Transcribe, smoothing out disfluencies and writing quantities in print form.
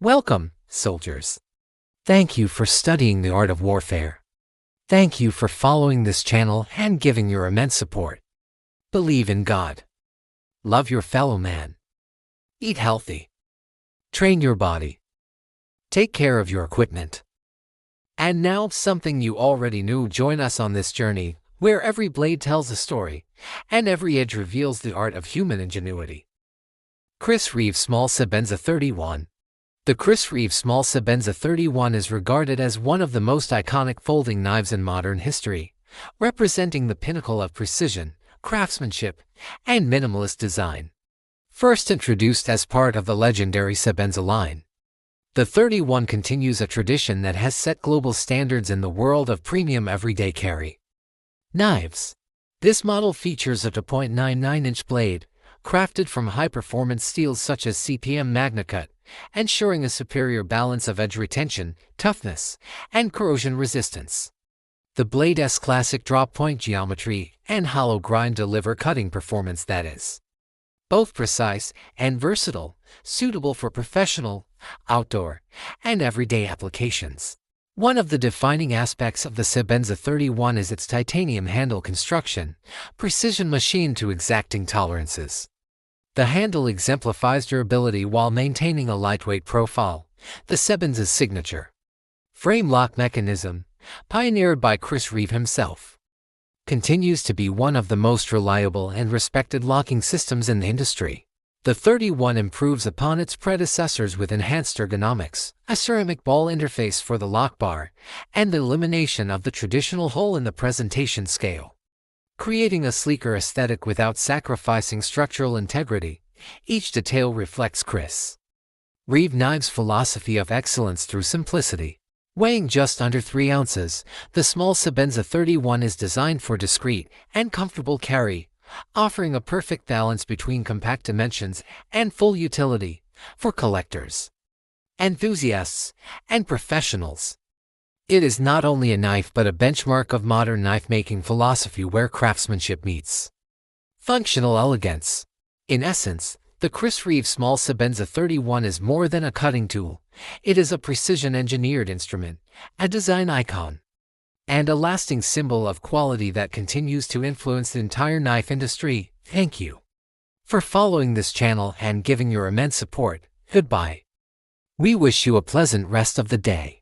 Welcome, soldiers. Thank you for studying the art of warfare. Thank you for following this channel and giving your immense support. Believe in God. Love your fellow man. Eat healthy. Train your body. Take care of your equipment. And now, something you already knew: join us on this journey, where every blade tells a story, and every edge reveals the art of human ingenuity. Reeve Small Sebenza 31. The Reeve Small Sebenza 31 is regarded as one of the most iconic folding knives in modern history, representing the pinnacle of precision, craftsmanship, and minimalist design. First introduced as part of the legendary Sebenza line, the 31 continues a tradition that has set global standards in the world of premium everyday carry knives. This model features a 2.99-inch blade, crafted from high-performance steels such as CPM MagnaCut, ensuring a superior balance of edge retention, toughness, and corrosion resistance. The blade's classic drop-point geometry and hollow grind deliver cutting performance that is both precise and versatile, suitable for professional, outdoor, and everyday applications. One of the defining aspects of the Sebenza 31 is its titanium handle construction, precision machined to exacting tolerances. The handle exemplifies durability while maintaining a lightweight profile, the Sebenza's signature frame lock mechanism, pioneered by Reeve himself, continues to be one of the most reliable and respected locking systems in the industry. The 31 improves upon its predecessors with enhanced ergonomics, a ceramic ball interface for the lock bar, and the elimination of the traditional hole in the presentation scale, creating a sleeker aesthetic without sacrificing structural integrity. Each detail reflects Reeve Knives' philosophy of excellence through simplicity. Weighing just under 3 ounces, the small Sebenza 31 is designed for discreet and comfortable carry, offering a perfect balance between compact dimensions and full utility for collectors, enthusiasts, and professionals. It is not only a knife but a benchmark of modern knife-making philosophy where craftsmanship meets functional elegance. In essence, the Reeve Small Sebenza 31 is more than a cutting tool. It is a precision-engineered instrument, a design icon, and a lasting symbol of quality that continues to influence the entire knife industry. Thank you for following this channel and giving your immense support. Goodbye. We wish you a pleasant rest of the day.